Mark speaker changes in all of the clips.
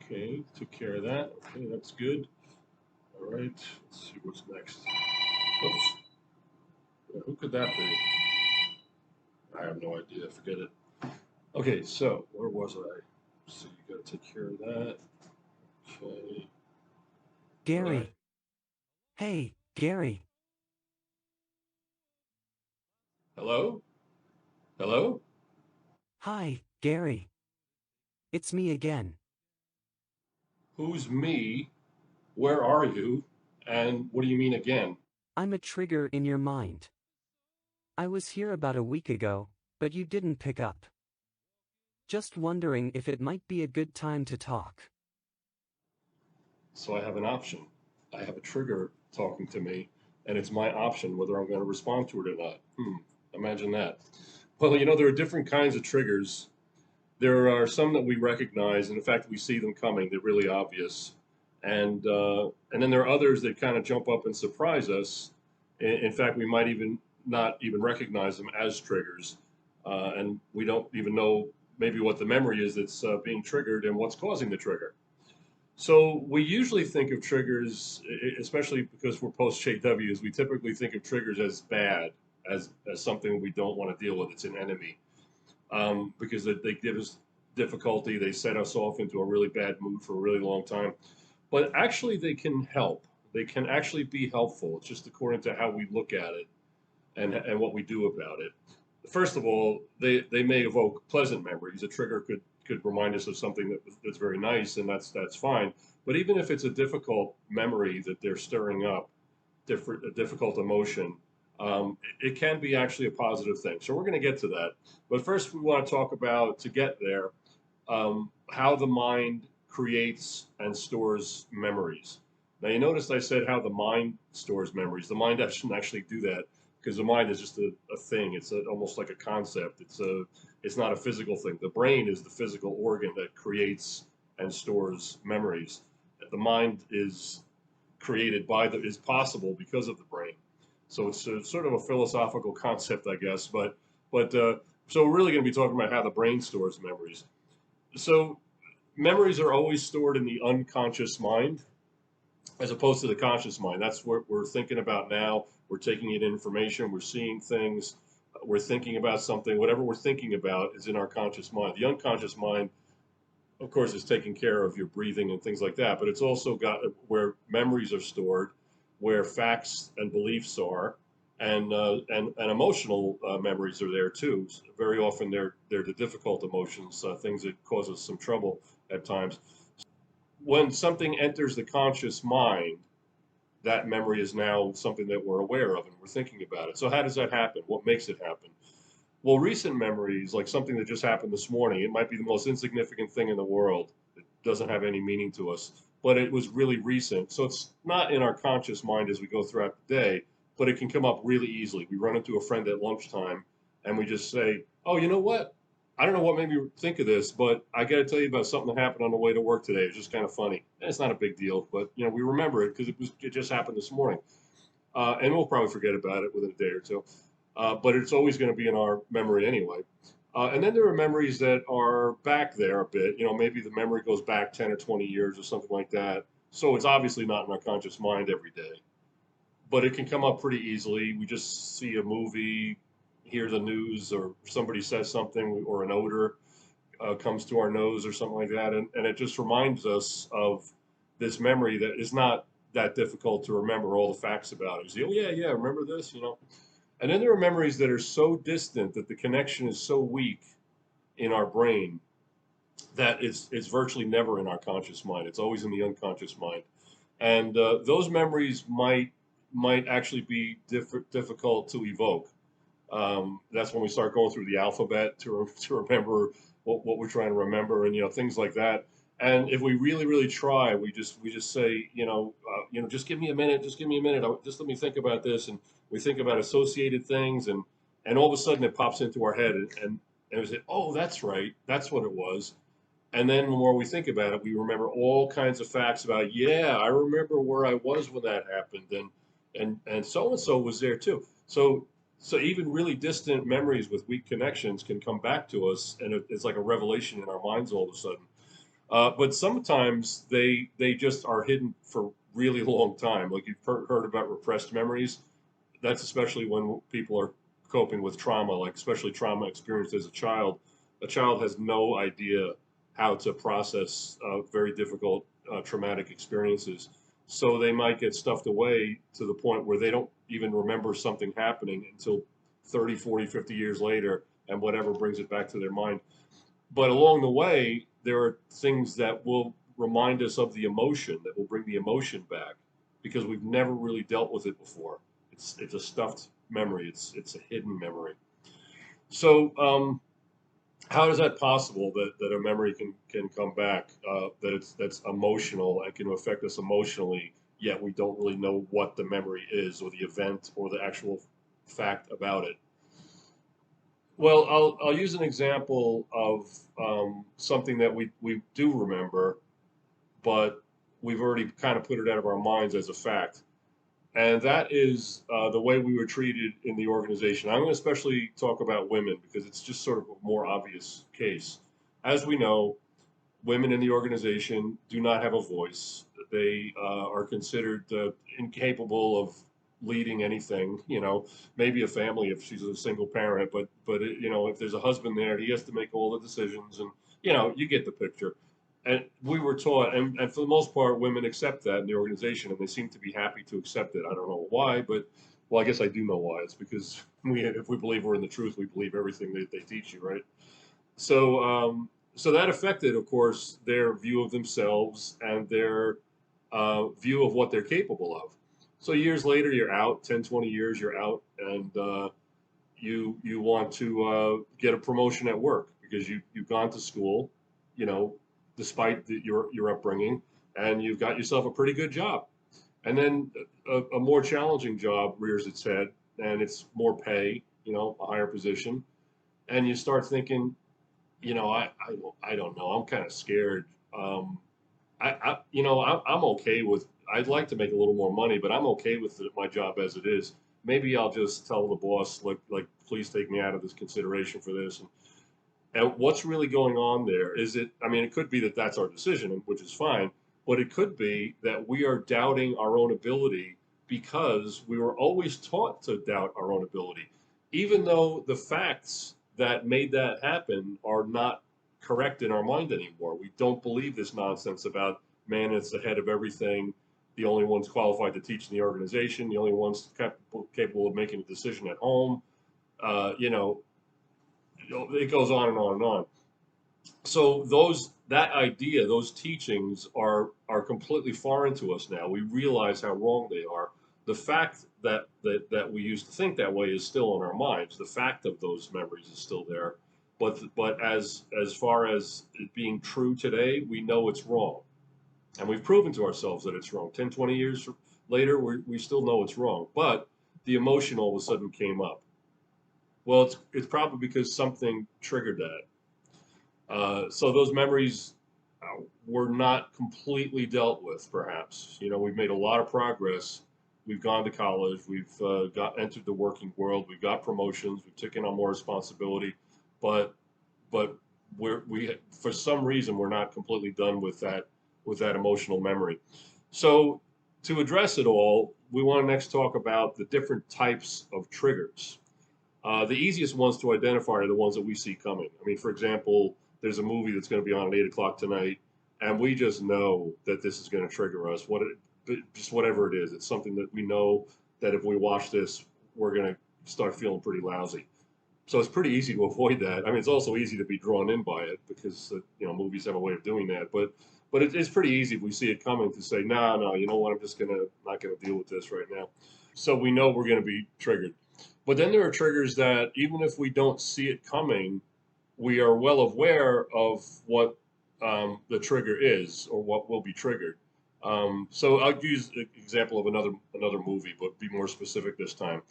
Speaker 1: Okay, took care of that. Okay, that's good. All right, let's see what's next. Oops. Who could that be? I have no idea. Forget it. Okay, so where was I? So you got to take care of that. Okay. All right.
Speaker 2: Gary. Hey, Gary.
Speaker 1: Hello? Hello?
Speaker 2: Hi, Gary. It's me again.
Speaker 1: Who's me? Where are you? And what do you mean again?
Speaker 2: I'm a trigger in your mind. I was here about a week ago, but you didn't pick up. Just wondering if it might be a good time to talk.
Speaker 1: So I have an option. I have a trigger talking to me, and it's my option whether I'm going to respond to it or not. Imagine that. Well, there are different kinds of triggers. There are some that we recognize, and in fact, we see them coming. They're really obvious, and then there are others that kind of jump up and surprise us. In fact, we might even not even recognize them as triggers, and we don't even know maybe what the memory is that's being triggered and what's causing the trigger. So we usually think of triggers, especially because we're post JWs, we typically think of triggers as bad, as something we don't want to deal with. It's an enemy because they give us difficulty. They set us off into a really bad mood for a really long time. But actually, they can help. They can actually be helpful. It's just according to how we look at it and what we do about it. First of all, they may evoke pleasant memories. A trigger could remind us of something that's very nice, and that's fine. But even if it's a difficult memory that they're stirring up, a difficult emotion, it can be actually a positive thing. So we're going to get to that. But first, we want to talk about to get there how the mind creates and stores memories. Now, you noticed I said how the mind stores memories. The mind doesn't actually do that because the mind is just a thing. It's almost like a concept. It's not a physical thing. The brain is the physical organ that creates and stores memories. The mind is created by the is possible because of the brain. So it's sort of a philosophical concept, I guess. But so we're really going to be talking about how the brain stores memories. So memories are always stored in the unconscious mind as opposed to the conscious mind. That's what we're thinking about now. We're taking in information, we're seeing things, we're thinking about something. Whatever we're thinking about is in our conscious mind. The unconscious mind, of course, is taking care of your breathing and things like that, but it's also got where memories are stored, where facts and beliefs are. And emotional memories are there too. Very often, they're the difficult emotions, things that cause us some trouble at times. When something enters the conscious mind, that memory is now something that we're aware of and we're thinking about it. So how does that happen? What makes it happen? Well, recent memories, like something that just happened this morning, it might be the most insignificant thing in the world. It doesn't have any meaning to us, but it was really recent. So it's not in our conscious mind as we go throughout the day, but it can come up really easily. We run into a friend at lunchtime and we just say, "Oh, you know what? I don't know what made me think of this, but I got to tell you about something that happened on the way to work today. It's just kind of funny. And it's not a big deal, but we remember it because it just happened this morning, and we'll probably forget about it within a day or two. But it's always going to be in our memory anyway. And then there are memories that are back there a bit. Maybe the memory goes back 10 or 20 years or something like that. So it's obviously not in our conscious mind every day, but it can come up pretty easily. We just see a movie, hear the news, or somebody says something, or an odor comes to our nose or something like that. And it just reminds us of this memory that is not that difficult to remember all the facts about it. You say, oh, yeah, yeah, remember this? And then there are memories that are so distant that the connection is so weak in our brain that it's virtually never in our conscious mind. It's always in the unconscious mind, and those memories might actually be difficult to evoke. That's when we start going through the alphabet to remember what we're trying to remember, and things like that. And if we really really try, we just say just give me a minute, just give me a minute, just let me think about this, and we think about associated things, and all of a sudden it pops into our head, and we say, oh, that's right, that's what it was. And then the more we think about it, we remember all kinds of facts about, yeah, I remember where I was when that happened, and so was there too. So even really distant memories with weak connections can come back to us, and it's like a revelation in our minds all of a sudden. But sometimes they just are hidden for really long time. Like you've heard about repressed memories. That's especially when people are coping with trauma, like especially trauma experienced as a child. A child has no idea how to process very difficult traumatic experiences. So they might get stuffed away to the point where they don't even remember something happening until 30, 40, 50 years later, and whatever brings it back to their mind. But along the way, there are things that will remind us of the emotion, that will bring the emotion back because we've never really dealt with it before. It's a stuffed memory. It's a hidden memory. So how is that possible that a memory can come back, that's emotional and can affect us emotionally, yet we don't really know what the memory is or the event or the actual fact about it? Well, I'll use an example of something that we do remember, but we've already kind of put it out of our minds as a fact. And that is the way we were treated in the organization. I'm going to especially talk about women because it's just sort of a more obvious case. As we know, women in the organization do not have a voice. They are considered incapable of leading anything. Maybe a family if she's a single parent, but if there's a husband there, he has to make all the decisions, and you get the picture. And we were taught, and for the most part, women accept that in the organization, and they seem to be happy to accept it. I don't know why, but well, I guess I do know why. It's because if we believe we're in the truth, we believe everything they teach you, right? So, so that affected, of course, their view of themselves and their view of what they're capable of. So years later, you're out, 10, 20 years, you're out, and you want to get a promotion at work because you've gone to school, you know, despite your upbringing, and you've got yourself a pretty good job. And then a more challenging job rears its head, and it's more pay, a higher position, and you start thinking, I don't know. I'm kind of scared. I'm okay with. I'd like to make a little more money, but I'm okay with my job as it is. Maybe I'll just tell the boss, like, please take me out of this consideration for this. And what's really going on there? Is it? I mean, it could be that that's our decision, which is fine, but it could be that we are doubting our own ability because we were always taught to doubt our own ability, even though the facts that made that happen are not correct in our mind anymore. We don't believe this nonsense about man is the head of everything, the only ones qualified to teach in the organization, the only ones capable of making a decision at home. Uh, you know, it goes on and on and on. So that idea, those teachings are completely foreign to us now. We realize how wrong they are. The fact that we used to think that way is still in our minds. The fact of those memories is still there, but as far as it being true today, we know it's wrong, and we've proven to ourselves that it's wrong. 10, 20 years later, we still know it's wrong, but the emotion all of a sudden came up. Well, it's probably because something triggered that. So those memories were not completely dealt with, perhaps. We've made a lot of progress. We've gone to college. We've got entered the working world. We've got promotions. We've taken on more responsibility, but but we for some reason we're not completely done with that emotional memory. So to address it all, we want to next talk about the different types of triggers. The easiest ones to identify are the ones that we see coming. I mean, for example, there's a movie that's going to be on at 8 o'clock tonight, and we just know that this is going to trigger us. Just whatever it is, it's something that we know that if we watch this, we're going to start feeling pretty lousy. So it's pretty easy to avoid that. I mean, it's also easy to be drawn in by it because movies have a way of doing that. But it's pretty easy if we see it coming to say, no, no, you know what? I'm just gonna not gonna deal with this right now. So we know we're gonna be triggered. But then there are triggers that even if we don't see it coming, we are well aware of what the trigger is or what will be triggered. So I'll use an example of another movie, but be more specific this time.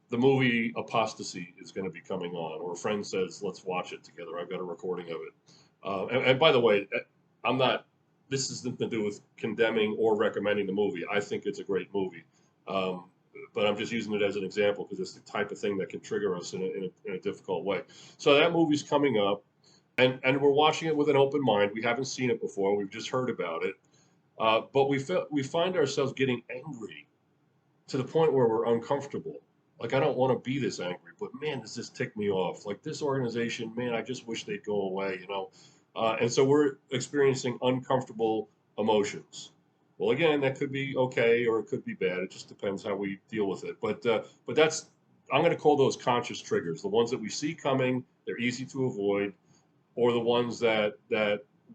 Speaker 1: The movie Apostasy is going to be coming on, or a friend says, "Let's watch it together." I've got a recording of it. And by the way, I'm not. This has nothing to do with condemning or recommending the movie. I think it's a great movie. Um, but I'm just using it as an example because it's the type of thing that can trigger us in a difficult way. So that movie's coming up, and we're watching it with an open mind. We haven't seen it before. We've just heard about it. But we find ourselves getting angry to the point where we're uncomfortable. Like, I don't want to be this angry, but man, does this tick me off? Like, this organization, man, I just wish they'd go away, you know? And so we're experiencing uncomfortable emotions. Well, again, that could be okay or it could be bad. It just depends how we deal with it. But that's, I'm going to call those conscious triggers, the ones that we see coming, they're easy to avoid, or the ones that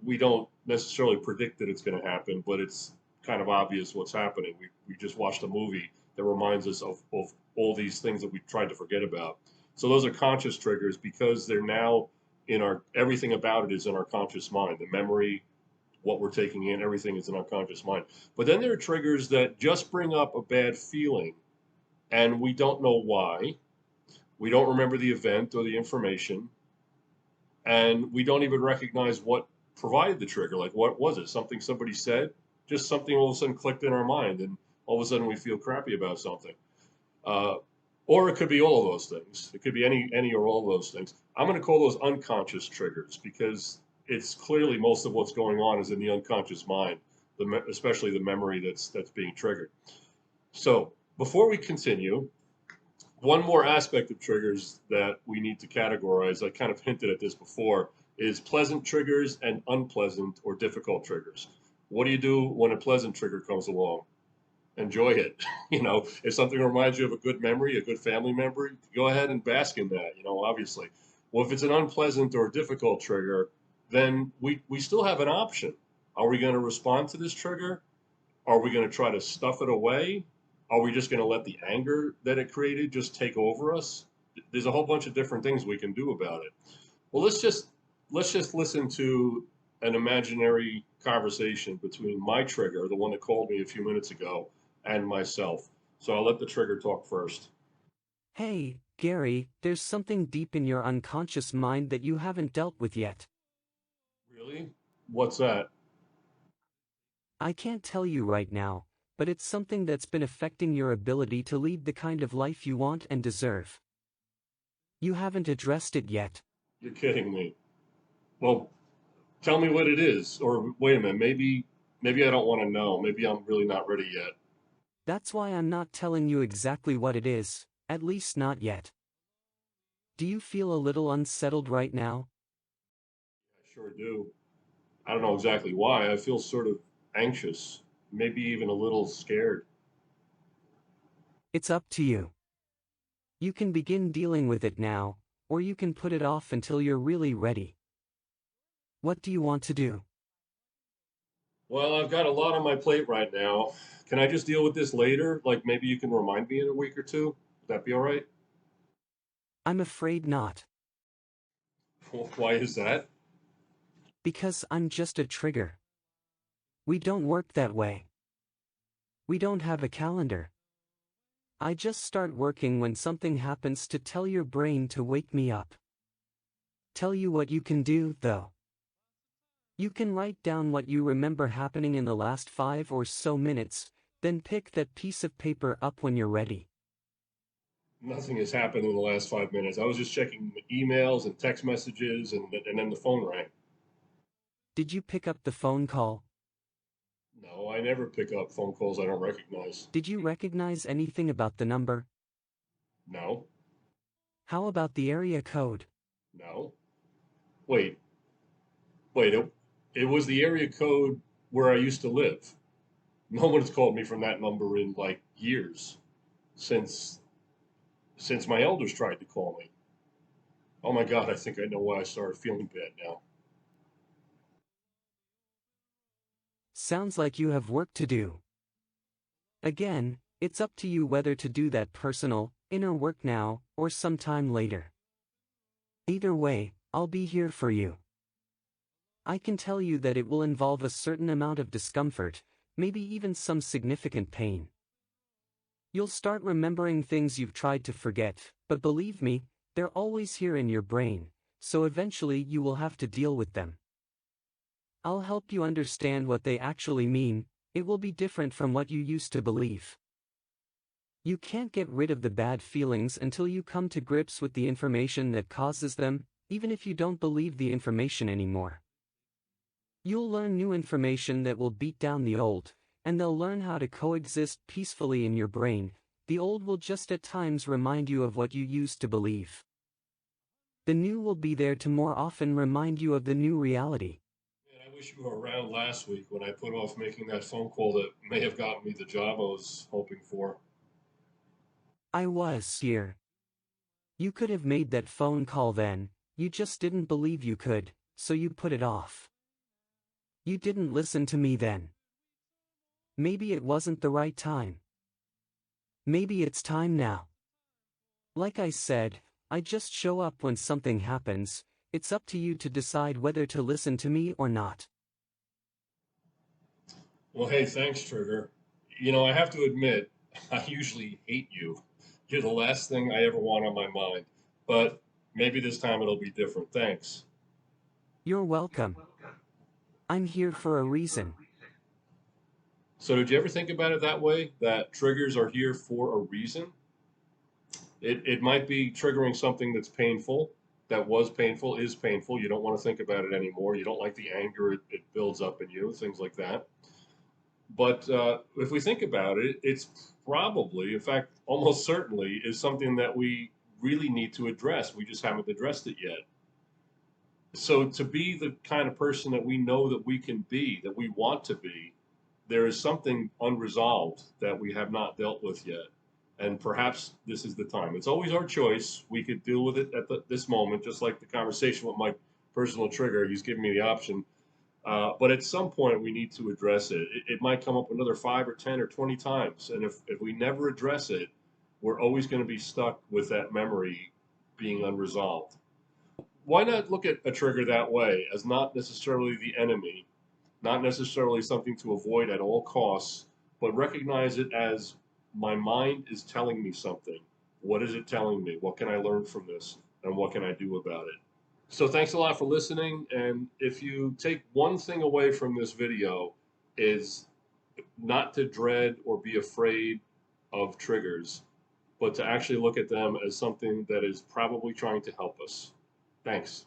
Speaker 1: we don't necessarily predict that it's going to happen, but it's kind of obvious what's happening. We just watched a movie that reminds us of all these things that we tried to forget about. So those are conscious triggers because they're now in our everything about it is in our conscious mind. The memory, what we're taking in, everything is in our conscious mind. But then there are triggers that just bring up a bad feeling and we don't know why. We don't remember the event or the information, and we don't even recognize what provided the trigger. Like, what was it? Something somebody said? Just something all of a sudden clicked in our mind, and all of a sudden we feel crappy about something. Uh, or it could be all of those things. It could be any or all of those things. I'm going to call those unconscious triggers because it's clearly most of what's going on is in the unconscious mind, especially the memory that's being triggered. So before we continue, one more aspect of triggers that we need to categorize, I kind of hinted at this before, is pleasant triggers and unpleasant or difficult triggers. What do you do when a pleasant trigger comes along? Enjoy it. You know, if something reminds you of a good memory, a good family memory, go ahead and bask in that, you know, obviously. Well, if it's an unpleasant or difficult trigger, then we still have an option. Are we going to respond to this trigger? Are we going to try to stuff it away? Are we just going to let the anger that it created just take over us? There's a whole bunch of different things we can do about it. Well, let's just listen to an imaginary conversation between my trigger, the one that called me a few minutes ago, and myself. So I'll let the trigger talk first.
Speaker 2: Hey, Gary, there's something deep in your unconscious mind that you haven't dealt with yet.
Speaker 1: Really? What's that?
Speaker 2: I can't tell you right now, but it's something that's been affecting your ability to lead the kind of life you want and deserve. You haven't addressed it yet.
Speaker 1: You're kidding me. Well, tell me what it is. Or wait a minute, maybe I don't want to know. Maybe I'm really not ready yet.
Speaker 2: That's why I'm not telling you exactly what it is, at least not yet. Do you feel a little unsettled right now?
Speaker 1: I sure do. I don't know exactly why. I feel sort of anxious, maybe even a little scared.
Speaker 2: It's up to you. You can begin dealing with it now, or you can put it off until you're really ready. What do you want to do?
Speaker 1: Well, I've got a lot on my plate right now. Can I just deal with this later? Like maybe you can remind me in a week or two? Would that be all right?
Speaker 2: I'm afraid not.
Speaker 1: Why is that?
Speaker 2: Because I'm just a trigger. We don't work that way. We don't have a calendar. I just start working when something happens to tell your brain to wake me up. Tell you what you can do, though. You can write down what you remember happening in the last 5 or so minutes, then pick that piece of paper up when you're ready.
Speaker 1: Nothing has happened in the last 5 minutes. I was just checking emails and text messages, and then the phone rang.
Speaker 2: Did you pick up the phone call?
Speaker 1: No, I never pick up phone calls I don't recognize.
Speaker 2: Did you recognize anything about the number?
Speaker 1: No,
Speaker 2: How about the area code?
Speaker 1: no. Wait, wait. It was the area code where I used to live. No one's called me from that number in like years since since my elders tried to call me. Oh my God, I think I know why I started feeling bad now.
Speaker 2: Sounds like you have work to do. Again, it's up to you whether to do that personal, inner work now, or sometime later. Either way, I'll be here for you. I can tell you that it will involve a certain amount of discomfort, maybe even some significant pain. You'll start remembering things you've tried to forget, but believe me, they're always here in your brain, so eventually you will have to deal with them. I'll help you understand what they actually mean. It will be different from what you used to believe. You can't get rid of the bad feelings until you come to grips with the information that causes them, even if you don't believe the information anymore. You'll learn new information that will beat down the old, and they'll learn how to coexist peacefully in your brain. The old will just at times remind you of what you used to believe. The new will be there to more often remind you of the new reality.
Speaker 1: Man, I wish you were around last week when I put off making that phone call that may have gotten me the job I was hoping for.
Speaker 2: I was here. You could have made that phone call then, you just didn't believe you could, so you put it off. You didn't listen to me then. Maybe it wasn't the right time. Maybe it's time now. Like I said, I just show up when something happens. It's up to you to decide whether to listen to me or not.
Speaker 1: Well, hey, thanks, Trigger. You know, I have to admit, I usually hate you. You're the last thing I ever want on my mind. But maybe this time it'll be different. Thanks.
Speaker 2: You're welcome. I'm here for a reason.
Speaker 1: So, did you ever think about it that way? That triggers are here for a reason? It might be triggering something that's painful, that was painful, is painful. You don't want to think about it anymore. You don't like the anger it builds up in you, things like that. But if we think about it, it's probably, in fact, almost certainly, is something that we really need to address. We just haven't addressed it yet. So, to be the kind of person that we know that we can be, that we want to be, there is something unresolved that we have not dealt with yet. And perhaps this is the time. It's always our choice. We could deal with it at this moment, just like the conversation with my personal trigger. He's giving me the option. But at some point, we need to address it. It might come up another 5 or 10 or 20 times. And if we never address it, we're always going to be stuck with that memory being unresolved. Why not look at a trigger that way as not necessarily the enemy, not necessarily something to avoid at all costs, but recognize it as my mind is telling me something. What is it telling me? What can I learn from this? And what can I do about it? So thanks a lot for listening. And if you take one thing away from this video is not to dread or be afraid of triggers, but to actually look at them as something that is probably trying to help us. Thanks.